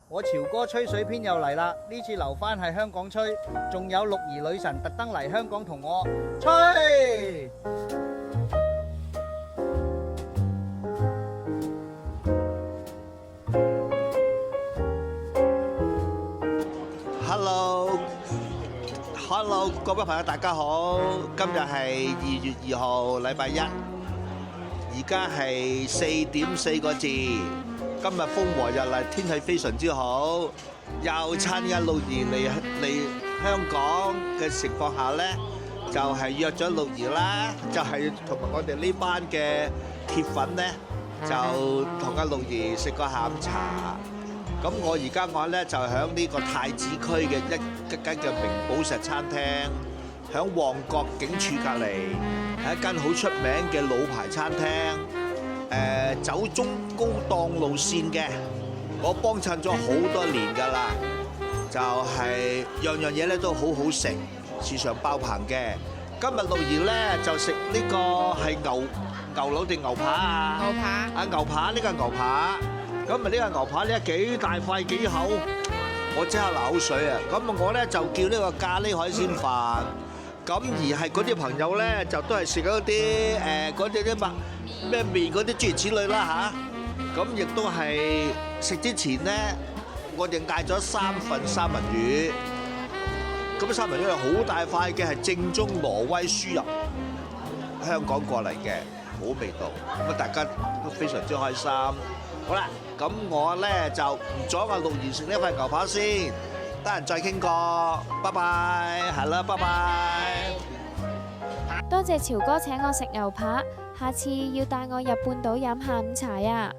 我潮哥吹水篇又嚟啦，呢次留返係香港吹，仲有六兒女神特登嚟香港同我吹。Hello，各位朋友大家好，今日係2月2號，禮拜一，而家係4點4個字。今日風和日麗，天氣非常之好，又趁阿六兒嚟香港嘅情況下呢，就係約咗六兒啦，就係同埋我哋呢班嘅鐵粉呢，就同阿六兒食個下午茶。咁我而家呢，就喺呢個太子區嘅一間嘅名寶石餐廳，喺旺角警署隔離，係一間好出名嘅老牌餐廳。走中高檔路線嘅，我幫襯咗好多年㗎啦，就係樣樣嘢咧都好好食，時常爆棚嘅。今日六兒咧就食呢個係牛柳定牛扒啊？牛扒。啊牛扒，呢個牛扒，咁啊呢個牛扒咧幾大塊幾厚，我即刻流口水啊！咁啊我咧就叫呢個咖喱海鮮飯。咁而係嗰啲朋友咧，就都係食嗰啲嗰啲咩麵嗰啲諸如此類啦嚇。咁亦都係食之前咧，我哋嗌咗3份三文魚。咁三文魚係好大塊嘅，係正宗挪威輸入香港過嚟嘅，好味道。咁啊大家都非常之開心。好啦，咁我咧就唔阻阿六兒食呢塊牛扒先。得閒再傾過，拜拜，係啦，拜拜。多謝潮哥請我食牛扒，下次要帶我入半島飲下午茶啊！